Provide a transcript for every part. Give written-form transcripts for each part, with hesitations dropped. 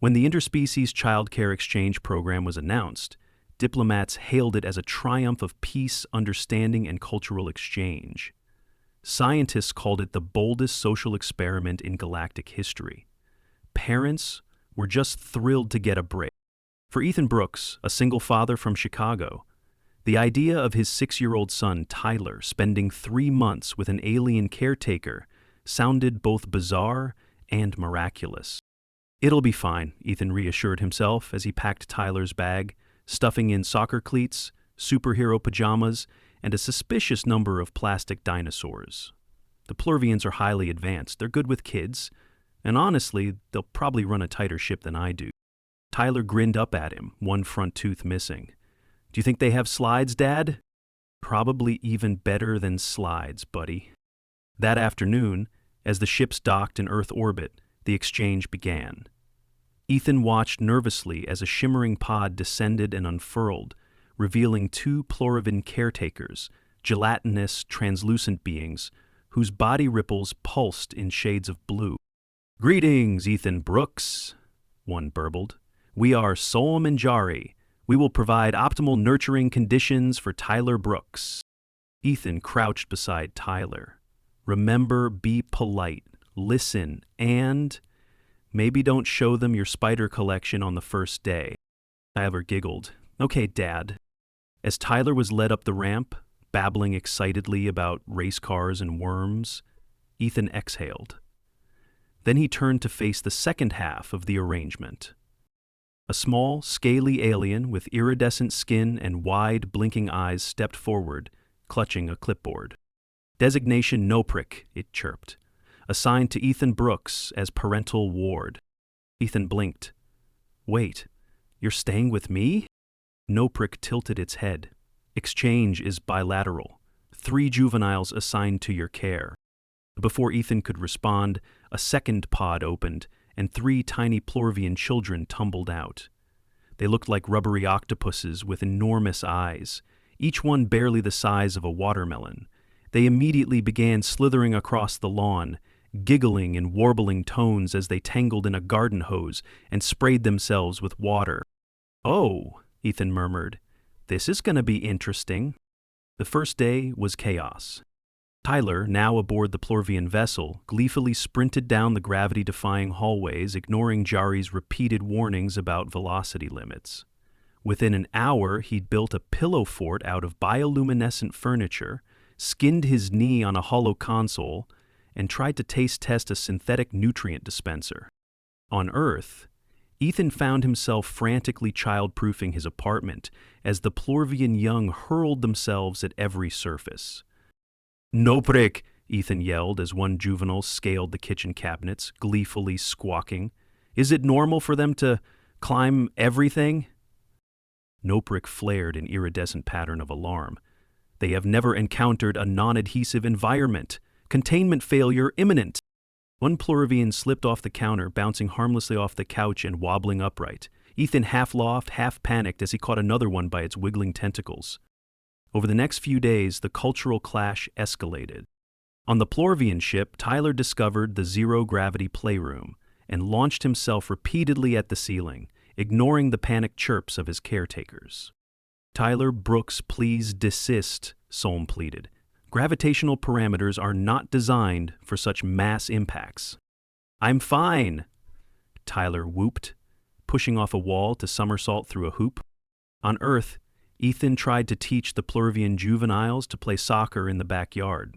When the interspecies childcare exchange program was announced, diplomats hailed it as a triumph of peace, understanding, and cultural exchange. Scientists called it the boldest social experiment in galactic history. Parents were just thrilled to get a break. For Ethan Brooks, a single father from Chicago, the idea of his 6-year-old son, Tyler, spending 3 months with an alien caretaker sounded both bizarre and miraculous. "It'll be fine," Ethan reassured himself as he packed Tyler's bag, stuffing in soccer cleats, superhero pajamas, and a suspicious number of plastic dinosaurs. The Plurvians are highly advanced, they're good with kids, and honestly, they'll probably run a tighter ship than I do. Tyler grinned up at him, one front tooth missing. "Do you think they have slides, Dad?" "Probably even better than slides, buddy." That afternoon, as the ships docked in Earth orbit, the exchange began. Ethan watched nervously as a shimmering pod descended and unfurled, revealing 2 Plurivan caretakers, gelatinous, translucent beings whose body ripples pulsed in shades of blue. "Greetings, Ethan Brooks," one burbled. "We are Solm and Jari. We will provide optimal nurturing conditions for Tyler Brooks." Ethan crouched beside Tyler. "Remember, be polite, listen, and maybe don't show them your spider collection on the first day." Tyler giggled. "Okay, Dad." As Tyler was led up the ramp, babbling excitedly about race cars and worms, Ethan exhaled. Then he turned to face the second half of the arrangement. A small, scaly alien with iridescent skin and wide, blinking eyes stepped forward, clutching a clipboard. "Designation Noprick," it chirped. "Assigned to Ethan Brooks as parental ward." Ethan blinked. "Wait, you're staying with me?" Noprick tilted its head. "Exchange is bilateral. 3 juveniles assigned to your care." Before Ethan could respond, a second pod opened, and 3 tiny Plurvian children tumbled out. They looked like rubbery octopuses with enormous eyes, each one barely the size of a watermelon. They immediately began slithering across the lawn, giggling in warbling tones as they tangled in a garden hose and sprayed themselves with water. "Oh," Ethan murmured, "this is going to be interesting." The first day was chaos. Tyler, now aboard the Plurvian vessel, gleefully sprinted down the gravity-defying hallways, ignoring Jari's repeated warnings about velocity limits. Within an hour, he'd built a pillow fort out of bioluminescent furniture, skinned his knee on a hollow console, and tried to taste test a synthetic nutrient dispenser. On Earth, Ethan found himself frantically child-proofing his apartment as the Plurvian young hurled themselves at every surface. "Noprick!" Ethan yelled as one juvenile scaled the kitchen cabinets, gleefully squawking. "Is it normal for them to climb everything?" Noprick flared an iridescent pattern of alarm. "They have never encountered a non-adhesive environment. Containment failure imminent." One Plurivian slipped off the counter, bouncing harmlessly off the couch and wobbling upright. Ethan half laughed, half panicked as he caught another one by its wiggling tentacles. Over the next few days, the cultural clash escalated. On the Plurvian ship, Tyler discovered the zero-gravity playroom and launched himself repeatedly at the ceiling, ignoring the panicked chirps of his caretakers. "Tyler Brooks, please desist," Solm pleaded. "Gravitational parameters are not designed for such mass impacts." "I'm fine," Tyler whooped, pushing off a wall to somersault through a hoop. On Earth, Ethan tried to teach the Plurvian juveniles to play soccer in the backyard.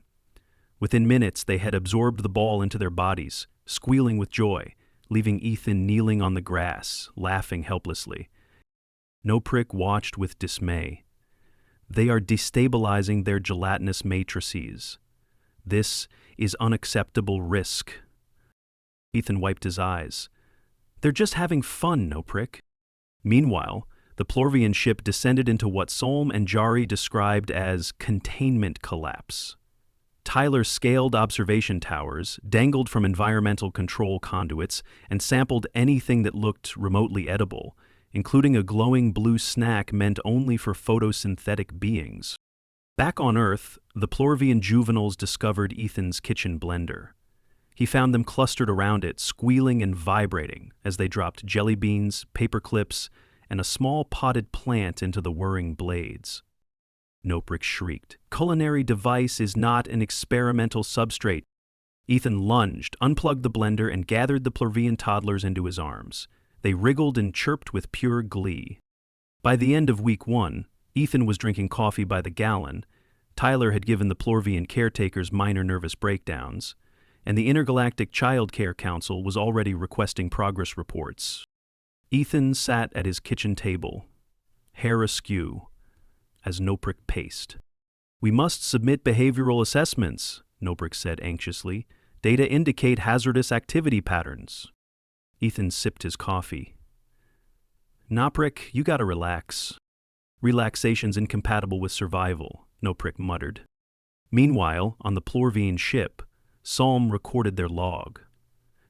Within minutes, they had absorbed the ball into their bodies, squealing with joy, leaving Ethan kneeling on the grass, laughing helplessly. Noprick watched with dismay. "They are destabilizing their gelatinous matrices. This is unacceptable risk." Ethan wiped his eyes. "They're just having fun, Noprick." Meanwhile, the Plurvian ship descended into what Solm and Jari described as containment collapse. Tyler scaled observation towers, dangled from environmental control conduits, and sampled anything that looked remotely edible, including a glowing blue snack meant only for photosynthetic beings. Back on Earth, the Plurvian juveniles discovered Ethan's kitchen blender. He found them clustered around it, squealing and vibrating as they dropped jelly beans, paper clips, and a small potted plant into the whirring blades. Noprick shrieked. "Culinary device is not an experimental substrate." Ethan lunged, unplugged the blender, and gathered the Plurvian toddlers into his arms. They wriggled and chirped with pure glee. By the end of week 1, Ethan was drinking coffee by the gallon, Tyler had given the Plurvian caretakers minor nervous breakdowns, and the Intergalactic Childcare Council was already requesting progress reports. Ethan sat at his kitchen table, hair askew, as Noprick paced. "We must submit behavioral assessments," Noprick said anxiously. "Data indicate hazardous activity patterns." Ethan sipped his coffee. "Noprick, you gotta relax. Relaxation's incompatible with survival," Noprick muttered. Meanwhile, on the Plurvian ship, Psalm recorded their log.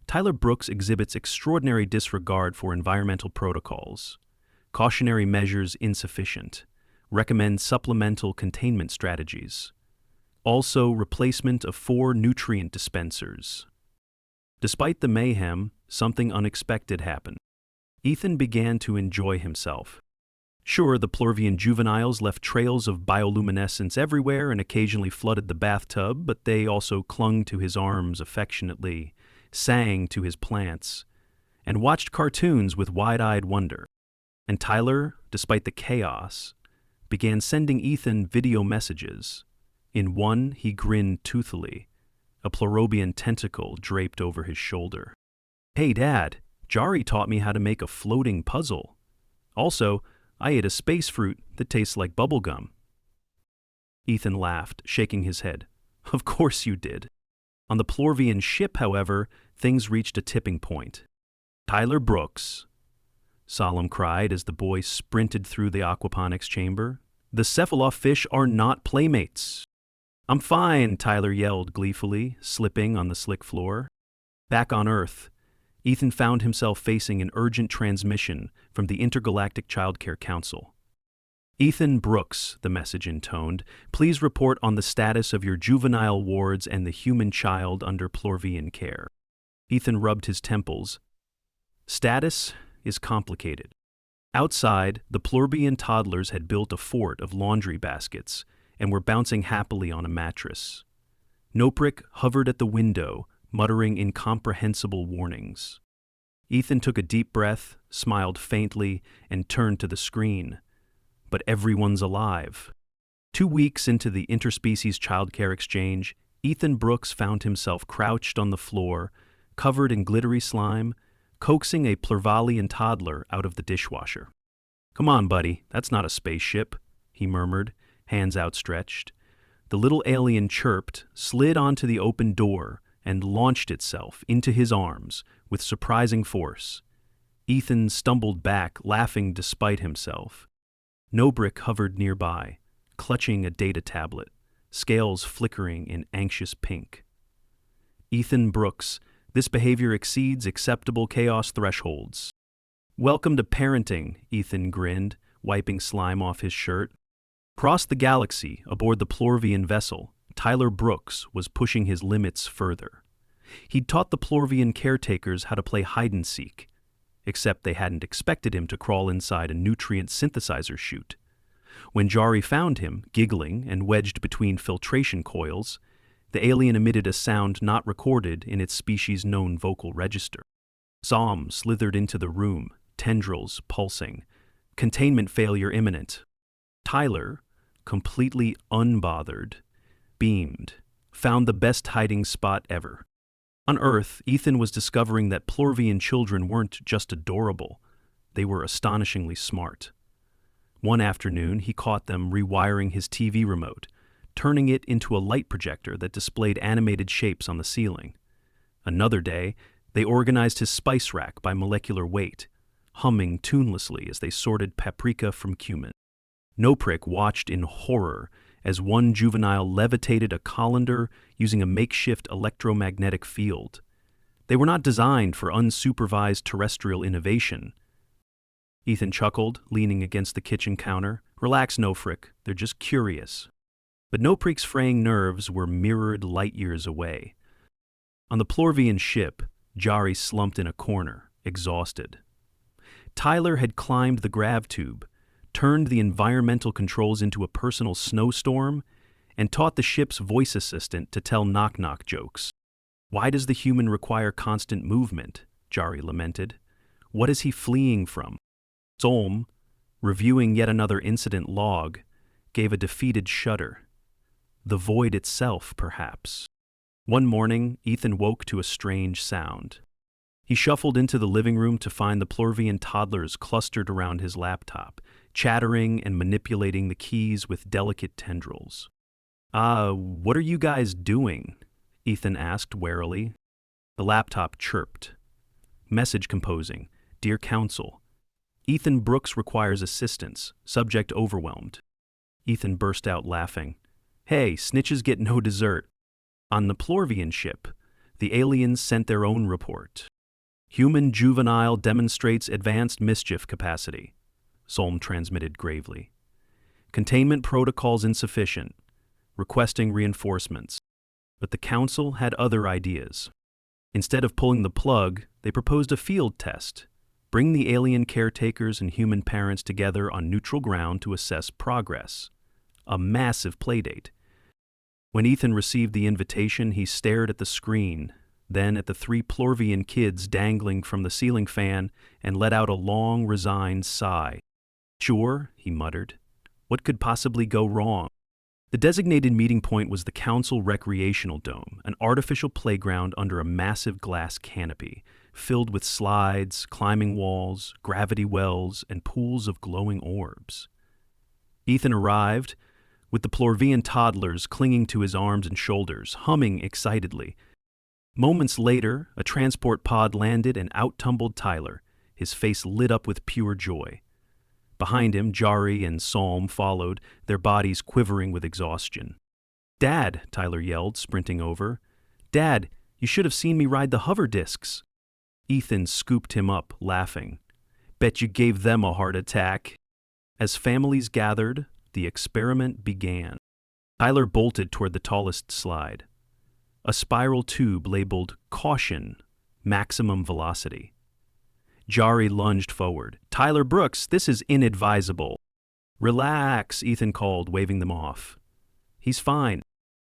Tyler Brooks exhibits extraordinary disregard for environmental protocols. Cautionary measures insufficient. Recommend supplemental containment strategies. Also, replacement of 4 nutrient dispensers. Despite the mayhem, something unexpected happened. Ethan began to enjoy himself. Sure, the Plurvian juveniles left trails of bioluminescence everywhere and occasionally flooded the bathtub, but they also clung to his arms affectionately, sang to his plants, and watched cartoons with wide-eyed wonder. And Tyler, despite the chaos, began sending Ethan video messages. In one, he grinned toothily, a Pleurobian tentacle draped over his shoulder. "Hey, Dad, Jari taught me how to make a floating puzzle. Also, I ate a space fruit that tastes like bubblegum." Ethan laughed, shaking his head. "Of course you did." On the Plurvian ship, however, things reached a tipping point. "Tyler Brooks," Solemn cried as the boy sprinted through the aquaponics chamber, "the cephalopfish are not playmates." "I'm fine," Tyler yelled gleefully, slipping on the slick floor. Back on Earth, Ethan found himself facing an urgent transmission from the Intergalactic Childcare Council. "Ethan Brooks," the message intoned, "please report on the status of your juvenile wards and the human child under Plurvian care." Ethan rubbed his temples. "Status is complicated. Outside, the Plurvian toddlers had built a fort of laundry baskets and were bouncing happily on a mattress. Noprick hovered at the window, muttering incomprehensible warnings. Ethan took a deep breath, smiled faintly, and turned to the screen. But everyone's alive. 2 weeks into the interspecies childcare exchange, Ethan Brooks found himself crouched on the floor, covered in glittery slime, coaxing a Plurvalian toddler out of the dishwasher. "Come on, buddy, that's not a spaceship," he murmured, hands outstretched. The little alien chirped, slid onto the open door, and launched itself into his arms with surprising force. Ethan stumbled back, laughing despite himself. Nobrick hovered nearby, clutching a data tablet, scales flickering in anxious pink. "Ethan Brooks, this behavior exceeds acceptable chaos thresholds." "Welcome to parenting," Ethan grinned, wiping slime off his shirt. Across the galaxy, aboard the Plurvian vessel, Tyler Brooks was pushing his limits further. He'd taught the Plurvian caretakers how to play hide-and-seek, except they hadn't expected him to crawl inside a nutrient synthesizer chute. When Jari found him, giggling and wedged between filtration coils, the alien emitted a sound not recorded in its species-known vocal register. Psalm slithered into the room, tendrils pulsing, containment failure imminent. Tyler, completely unbothered, beamed, found the best hiding spot ever. On Earth, Ethan was discovering that Plurvian children weren't just adorable, they were astonishingly smart. One afternoon, he caught them rewiring his TV remote, turning it into a light projector that displayed animated shapes on the ceiling. Another day, they organized his spice rack by molecular weight, humming tunelessly as they sorted paprika from cumin. Noprick watched in horror as one juvenile levitated a colander using a makeshift electromagnetic field. They were not designed for unsupervised terrestrial innovation. Ethan chuckled, leaning against the kitchen counter. "Relax, Noprick, they're just curious." But Noprick's fraying nerves were mirrored light years away. On the Plorvian ship, Jari slumped in a corner, exhausted. Tyler had climbed the grav tube, turned the environmental controls into a personal snowstorm, and taught the ship's voice assistant to tell knock-knock jokes. Why does the human require constant movement? Jari lamented. What is he fleeing from? Solm, reviewing yet another incident log, gave a defeated shudder. The void itself, perhaps. One morning, Ethan woke to a strange sound. He shuffled into the living room to find the Plorvian toddlers clustered around his laptop, chattering and manipulating the keys with delicate tendrils. What are you guys doing?" Ethan asked warily. The laptop chirped. Message composing. Dear Counsel. Ethan Brooks requires assistance. Subject overwhelmed. Ethan burst out laughing. Hey, snitches get no dessert. On the Plorvian ship, the aliens sent their own report. Human juvenile demonstrates advanced mischief capacity, Solm transmitted gravely. Containment protocols insufficient, requesting reinforcements. But the Council had other ideas. Instead of pulling the plug, they proposed a field test. Bring the alien caretakers and human parents together on neutral ground to assess progress. A massive playdate. When Ethan received the invitation, he stared at the screen, then at the 3 Plorvian kids dangling from the ceiling fan, and let out a long, resigned sigh. Sure, he muttered. What could possibly go wrong? The designated meeting point was the Council Recreational Dome, an artificial playground under a massive glass canopy, filled with slides, climbing walls, gravity wells, and pools of glowing orbs. Ethan arrived, with the Plorvian toddlers clinging to his arms and shoulders, humming excitedly. Moments later, a transport pod landed and out tumbled Tyler, his face lit up with pure joy. Behind him, Jari and Solm followed, their bodies quivering with exhaustion. Dad, Tyler yelled, sprinting over. Dad, you should have seen me ride the hover discs. Ethan scooped him up, laughing. Bet you gave them a heart attack. As families gathered, the experiment began. Tyler bolted toward the tallest slide. A spiral tube labeled Caution, Maximum Velocity. Jari lunged forward. Tyler Brooks, this is inadvisable. Relax, Ethan called, waving them off. He's fine.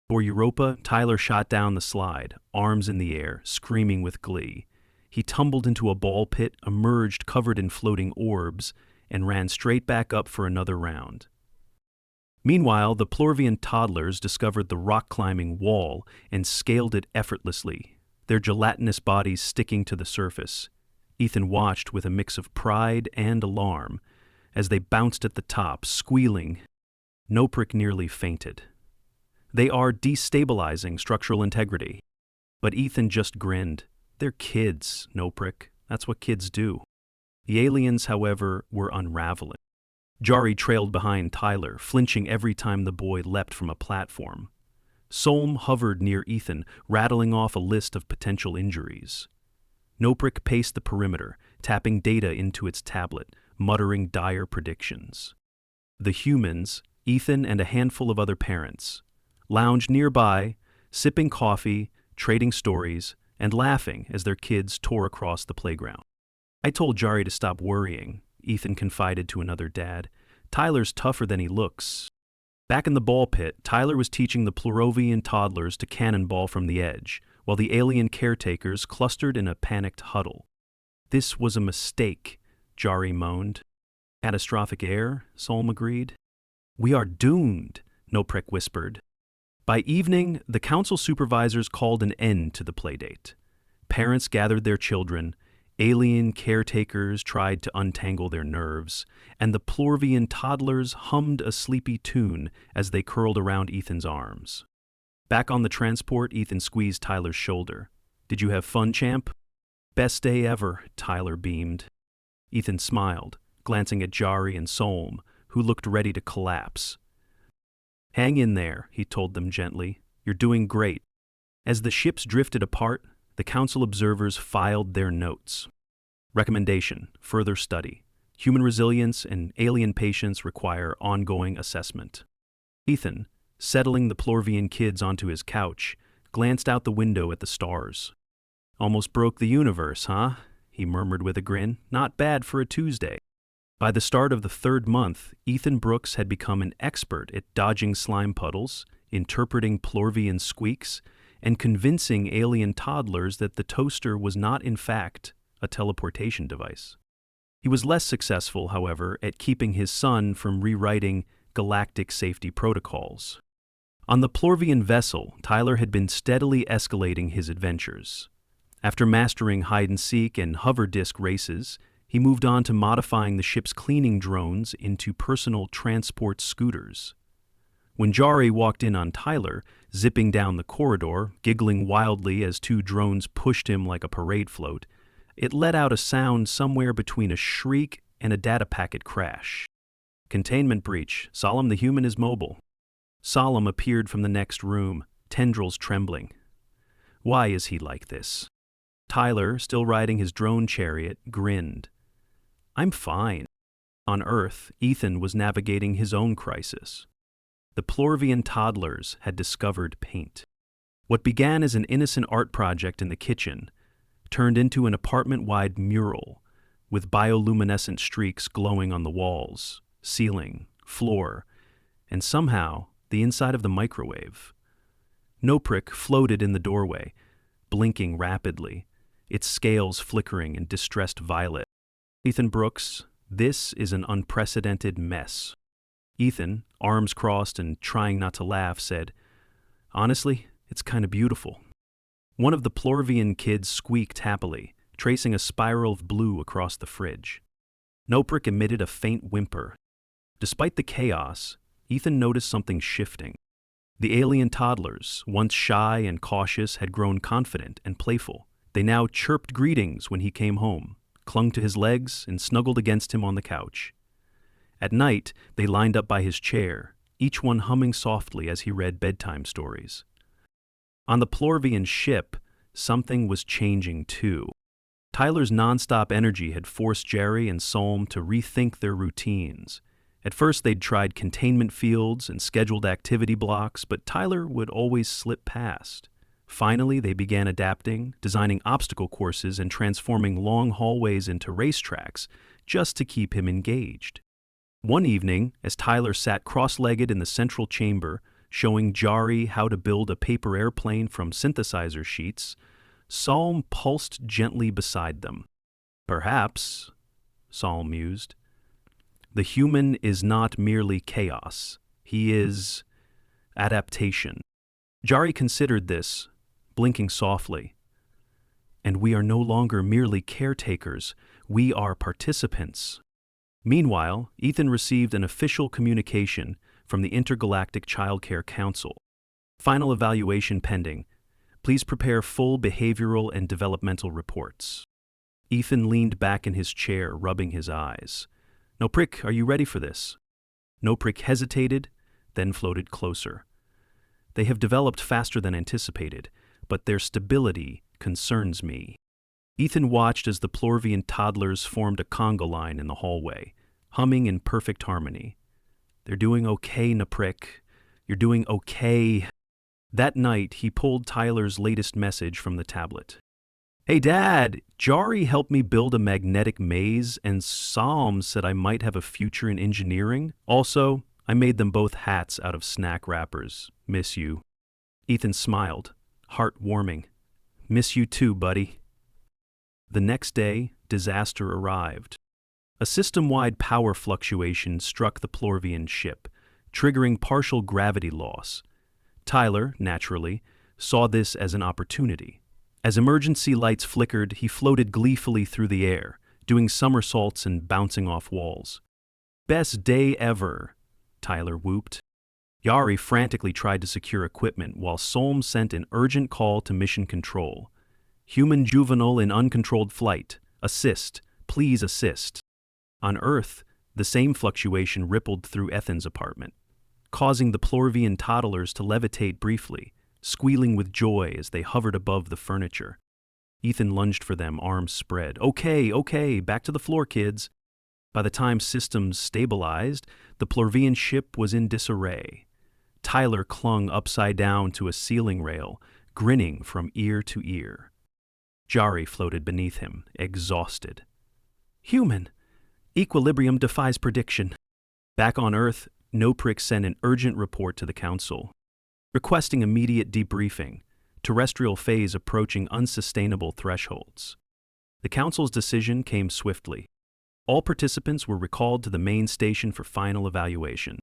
For Europa, Tyler shot down the slide, arms in the air, screaming with glee. He tumbled into a ball pit, emerged covered in floating orbs, and ran straight back up for another round. Meanwhile, the Plorvian toddlers discovered the rock-climbing wall and scaled it effortlessly, their gelatinous bodies sticking to the surface. Ethan watched with a mix of pride and alarm as they bounced at the top, squealing. Noprick nearly fainted. They are destabilizing structural integrity. But Ethan just grinned. They're kids, Noprick. That's what kids do. The aliens, however, were unraveling. Jari trailed behind Tyler, flinching every time the boy leapt from a platform. Solm hovered near Ethan, rattling off a list of potential injuries. Noprick paced the perimeter, tapping data into its tablet, muttering dire predictions. The humans, Ethan and a handful of other parents, lounged nearby, sipping coffee, trading stories, and laughing as their kids tore across the playground. I told Jari to stop worrying, Ethan confided to another dad. Tyler's tougher than he looks. Back in the ball pit, Tyler was teaching the Plorvian toddlers to cannonball from the edge, while the alien caretakers clustered in a panicked huddle. This was a mistake, Jari moaned. Catastrophic error, Solm agreed. We are doomed, Noprick whispered. By evening, the council supervisors called an end to the playdate. Parents gathered their children, alien caretakers tried to untangle their nerves, and the Plorvian toddlers hummed a sleepy tune as they curled around Ethan's arms. Back on the transport, Ethan squeezed Tyler's shoulder. Did you have fun, champ? Best day ever, Tyler beamed. Ethan smiled, glancing at Jari and Solm, who looked ready to collapse. Hang in there, he told them gently. You're doing great. As the ships drifted apart, the council observers filed their notes. Recommendation: further study. Human resilience and alien patience require ongoing assessment. Ethan, settling the Plorvian kids onto his couch, glanced out the window at the stars. "Almost broke the universe, huh?" he murmured with a grin. "Not bad for a Tuesday." By the start of the third month, Ethan Brooks had become an expert at dodging slime puddles, interpreting Plorvian squeaks, and convincing alien toddlers that the toaster was not, in fact, a teleportation device. He was less successful, however, at keeping his son from rewriting galactic safety protocols. On the Plorvian vessel, Tyler had been steadily escalating his adventures. After mastering hide-and-seek and hover-disc races, he moved on to modifying the ship's cleaning drones into personal transport scooters. When Jari walked in on Tyler, zipping down the corridor, giggling wildly as two drones pushed him like a parade float, it let out a sound somewhere between a shriek and a data packet crash. "Containment breach. Solemn the human is mobile." Solemn appeared from the next room, tendrils trembling. Why is he like this? Tyler, still riding his drone chariot, grinned. "I'm fine." On Earth, Ethan was navigating his own crisis. The Plorvian toddlers had discovered paint. What began as an innocent art project in the kitchen turned into an apartment-wide mural with bioluminescent streaks glowing on the walls, ceiling, floor, and somehow the inside of the microwave. Noprik floated in the doorway, blinking rapidly, its scales flickering in distressed violet. "Ethan Brooks, this is an unprecedented mess." Ethan, arms crossed and trying not to laugh, said, "Honestly, it's kind of beautiful." One of the Plorvian kids squeaked happily, tracing a spiral of blue across the fridge. Noprik emitted a faint whimper. Despite the chaos, Ethan noticed something shifting. The alien toddlers, once shy and cautious, had grown confident and playful. They now chirped greetings when he came home, clung to his legs, and snuggled against him on the couch. At night, they lined up by his chair, each one humming softly as he read bedtime stories. On the Plorvian ship, something was changing too. Tyler's nonstop energy had forced Jerry and Solm to rethink their routines. At first, they'd tried containment fields and scheduled activity blocks, but Tyler would always slip past. Finally, they began adapting, designing obstacle courses and transforming long hallways into racetracks just to keep him engaged. One evening, as Tyler sat cross-legged in the central chamber, showing Jari how to build a paper airplane from synthesizer sheets, Solm pulsed gently beside them. "Perhaps," Solm mused, "the human is not merely chaos. He is adaptation." Jari considered this, blinking softly. "And we are no longer merely caretakers. We are participants." Meanwhile, Ethan received an official communication from the Intergalactic Childcare Council. "Final evaluation pending. Please prepare full behavioral and developmental reports." Ethan leaned back in his chair, rubbing his eyes. "Noprik, are you ready for this?" Noprik hesitated, then floated closer. "They have developed faster than anticipated, but their stability concerns me." Ethan watched as the Plorvian toddlers formed a conga line in the hallway, humming in perfect harmony. "They're doing okay, Noprik. You're doing okay." That night, he pulled Tyler's latest message from the tablet. "Hey, Dad, Jari helped me build a magnetic maze, and Solm said I might have a future in engineering. Also, I made them both hats out of snack wrappers. Miss you." Ethan smiled, heart warming. "Miss you too, buddy." The next day, disaster arrived. A system-wide power fluctuation struck the Plorvian ship, triggering partial gravity loss. Tyler, naturally, saw this as an opportunity. As emergency lights flickered, he floated gleefully through the air, doing somersaults and bouncing off walls. "Best day ever," Tyler whooped. Jari frantically tried to secure equipment while Solm sent an urgent call to mission control. "Human juvenile in uncontrolled flight. Assist. Please assist." On Earth, the same fluctuation rippled through Ethan's apartment, causing the Plorvian toddlers to levitate briefly, squealing with joy as they hovered above the furniture. Ethan lunged for them, arms spread. Okay, back to the floor, kids." By the time systems stabilized, the Plorvian ship was in disarray. Tyler clung upside down to a ceiling rail, grinning from ear to ear. Jari floated beneath him, exhausted. Human! Equilibrium defies prediction. Back on Earth, Noprik sent an urgent report to the Council, requesting immediate debriefing, terrestrial phase approaching unsustainable thresholds. The Council's decision came swiftly. All participants were recalled to the main station for final evaluation.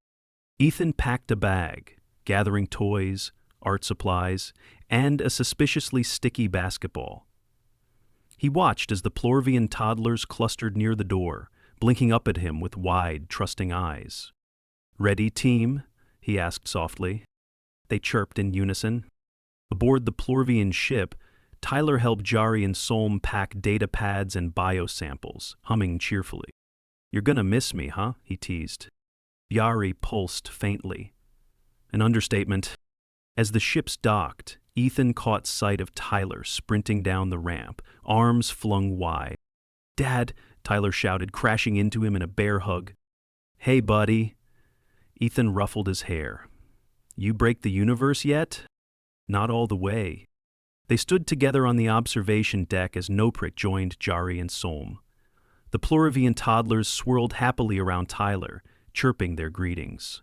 Ethan packed a bag, gathering toys, art supplies, and a suspiciously sticky basketball. He watched as the Plorvian toddlers clustered near the door, blinking up at him with wide, trusting eyes. "Ready, team?" he asked softly. They chirped in unison. Aboard the Plorvian ship, Tyler helped Jari and Solm pack data pads and biosamples, humming cheerfully. "You're gonna miss me, huh?" he teased. Jari pulsed faintly. An understatement. As the ships docked, Ethan caught sight of Tyler sprinting down the ramp, arms flung wide. "Dad!" Tyler shouted, crashing into him in a bear hug. "Hey, buddy." Ethan ruffled his hair. "You break the universe yet?" "Not all the way." They stood together on the observation deck as Noprik joined Jari and Solm. The Plurivian toddlers swirled happily around Tyler, chirping their greetings.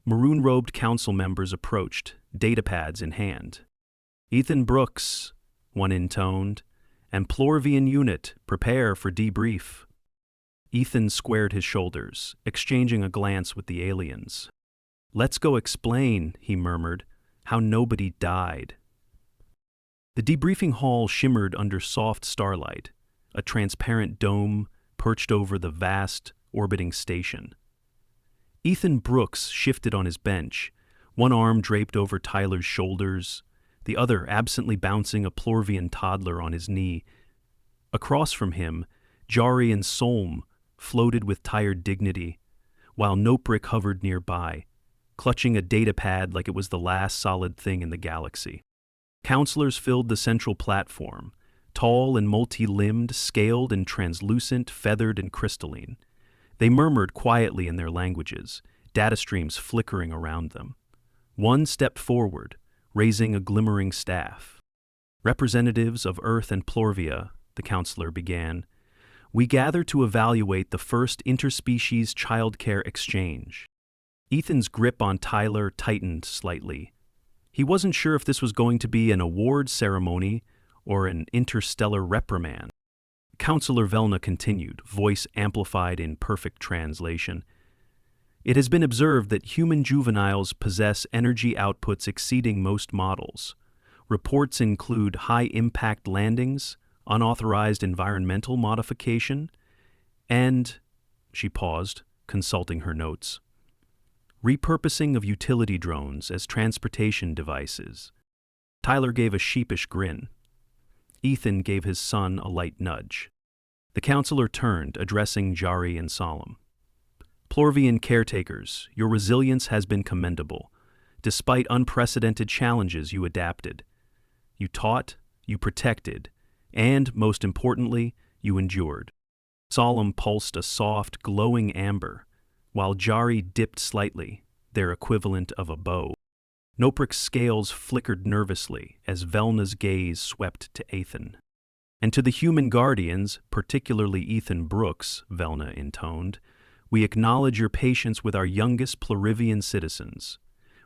Maroon-robed council members approached, datapads in hand. "Ethan Brooks," one intoned, "and Plorvian unit, prepare for debrief." Ethan squared his shoulders, exchanging a glance with the aliens. "Let's go explain," he murmured, "how nobody died." The debriefing hall shimmered under soft starlight, a transparent dome perched over the vast, orbiting station. Ethan Brooks shifted on his bench, one arm draped over Tyler's shoulders, the other absently bouncing a Plorvian toddler on his knee. Across from him, Jari and Solm floated with tired dignity, while Noprik hovered nearby, clutching a datapad like it was the last solid thing in the galaxy. Counselors filled the central platform, tall and multi-limbed, scaled and translucent, feathered and crystalline. They murmured quietly in their languages, data streams flickering around them. One stepped forward, raising a glimmering staff. "Representatives of Earth and Plorvia," the counselor began, "we gather to evaluate the first interspecies childcare exchange." Ethan's grip on Tyler tightened slightly. He wasn't sure if this was going to be an award ceremony or an interstellar reprimand. Counselor Velna continued, voice amplified in perfect translation. "It has been observed that human juveniles possess energy outputs exceeding most models. Reports include high-impact landings, unauthorized environmental modification, and," she paused, consulting her notes, "repurposing of utility drones as transportation devices." Tyler gave a sheepish grin. Ethan gave his son a light nudge. The counselor turned, addressing Jari and Solemn. "Plorvian caretakers, your resilience has been commendable. Despite unprecedented challenges, you adapted. You taught, you protected, and, most importantly, you endured." Solemn pulsed a soft, glowing amber, while Jari dipped slightly, their equivalent of a bow. Noprik's scales flickered nervously as Velna's gaze swept to Ethan. "And to the human guardians, particularly Ethan Brooks," Velna intoned, "we acknowledge your patience with our youngest Plurivian citizens.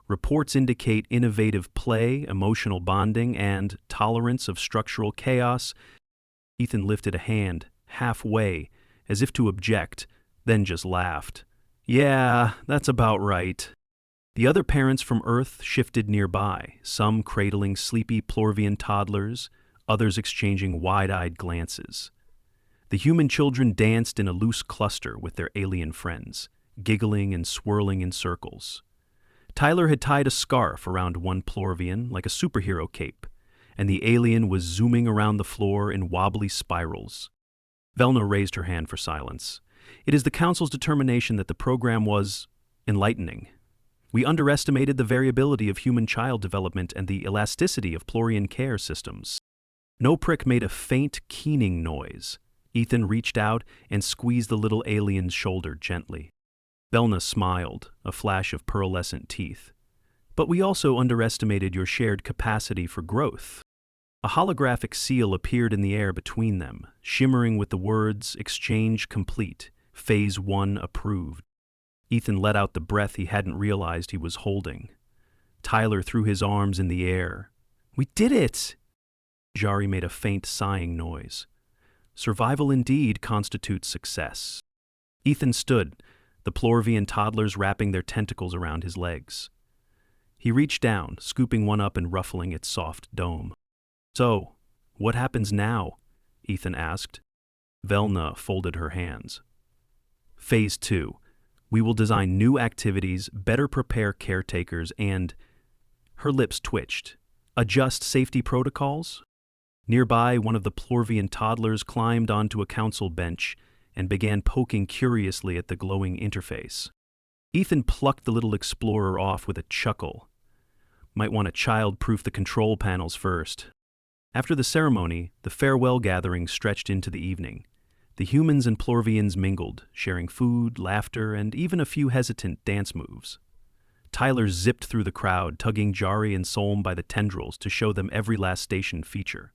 Reports indicate innovative play, emotional bonding, and tolerance of structural chaos." Ethan lifted a hand, halfway, as if to object, then just laughed. "Yeah, that's about right." The other parents from Earth shifted nearby, some cradling sleepy Plorvian toddlers, others exchanging wide-eyed glances. The human children danced in a loose cluster with their alien friends, giggling and swirling in circles. Tyler had tied a scarf around one Plorvian like a superhero cape, and the alien was zooming around the floor in wobbly spirals. Velna raised her hand for silence. "It is the Council's determination that the program was enlightening. We underestimated the variability of human child development and the elasticity of Plorian care systems." Noprik made a faint, keening noise. Ethan reached out and squeezed the little alien's shoulder gently. Velna smiled, a flash of pearlescent teeth. But we also underestimated your shared capacity for growth. A holographic seal appeared in the air between them, shimmering with the words, "Exchange complete. Phase 1 approved." Ethan let out the breath he hadn't realized he was holding. Tyler threw his arms in the air. "We did it!" Jari made a faint sighing noise. Survival indeed constitutes success. Ethan stood, the Plorvian toddlers wrapping their tentacles around his legs. He reached down, scooping one up and ruffling its soft dome. "So, what happens now?" Ethan asked. Velna folded her hands. "Phase 2. We will design new activities, better prepare caretakers, and—" Her lips twitched. "Adjust safety protocols?" Nearby, one of the Plorvian toddlers climbed onto a council bench and began poking curiously at the glowing interface. Ethan plucked the little explorer off with a chuckle. Might want to child-proof the control panels first. After the ceremony, the farewell gathering stretched into the evening. The humans and Plorvians mingled, sharing food, laughter, and even a few hesitant dance moves. Tyler zipped through the crowd, tugging Jari and Solm by the tendrils to show them every last station feature.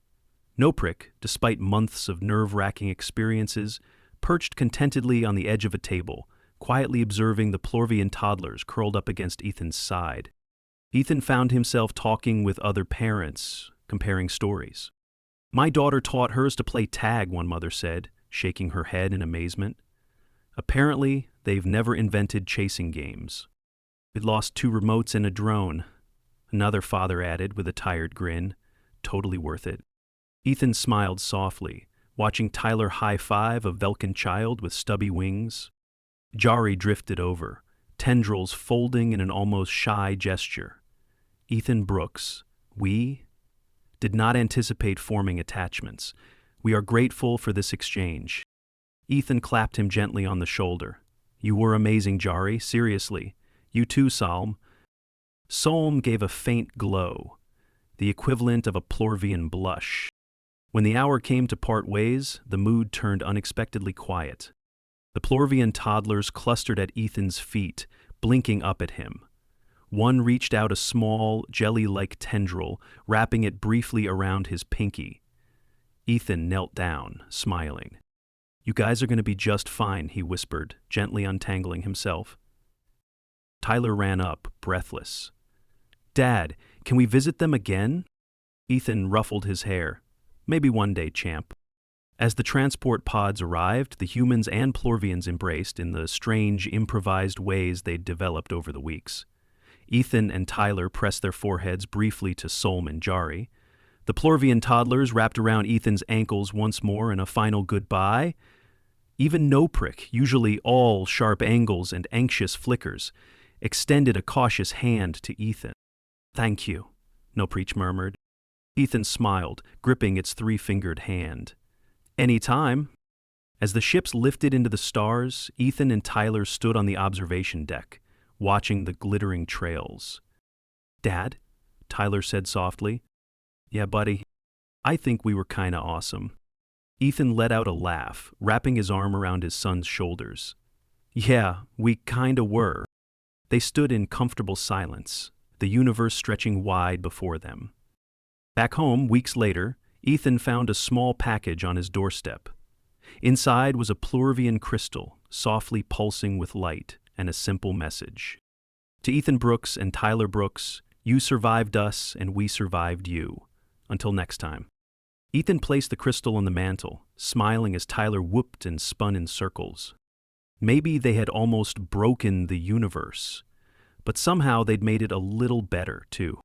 Noprik, despite months of nerve-wracking experiences, perched contentedly on the edge of a table, quietly observing the Plorvian toddlers curled up against Ethan's side. Ethan found himself talking with other parents, comparing stories. "My daughter taught hers to play tag," one mother said, shaking her head in amazement. "Apparently, they've never invented chasing games. We lost 2 remotes and a drone," another father added with a tired grin. "Totally worth it." Ethan smiled softly, watching Tyler high-five a Velkin child with stubby wings. Jari drifted over, tendrils folding in an almost shy gesture. "Ethan Brooks, we did not anticipate forming attachments. We are grateful for this exchange." Ethan clapped him gently on the shoulder. "You were amazing, Jari, seriously. You too, Solm." Solm gave a faint glow, the equivalent of a Plorvian blush. When the hour came to part ways, the mood turned unexpectedly quiet. The Plorvian toddlers clustered at Ethan's feet, blinking up at him. One reached out a small, jelly-like tendril, wrapping it briefly around his pinky. Ethan knelt down, smiling. "You guys are going to be just fine," he whispered, gently untangling himself. Tyler ran up, breathless. "Dad, can we visit them again?" Ethan ruffled his hair. "Maybe one day, champ." As the transport pods arrived, the humans and Plorvians embraced in the strange, improvised ways they'd developed over the weeks. Ethan and Tyler pressed their foreheads briefly to Solm and Jari. The Plorvian toddlers wrapped around Ethan's ankles once more in a final goodbye. Even Noprik, usually all sharp angles and anxious flickers, extended a cautious hand to Ethan. "Thank you," Noprik murmured. Ethan smiled, gripping its 3-fingered hand. "Any time." As the ships lifted into the stars, Ethan and Tyler stood on the observation deck, watching the glittering trails. "Dad?" Tyler said softly. "Yeah, buddy. I think we were kinda awesome." Ethan let out a laugh, wrapping his arm around his son's shoulders. "Yeah, we kinda were." They stood in comfortable silence, the universe stretching wide before them. Back home, weeks later, Ethan found a small package on his doorstep. Inside was a Plorvian crystal, softly pulsing with light, and a simple message. "To Ethan Brooks and Tyler Brooks, you survived us and we survived you. Until next time." Ethan placed the crystal on the mantel, smiling as Tyler whooped and spun in circles. Maybe they had almost broken the universe, but somehow they'd made it a little better, too.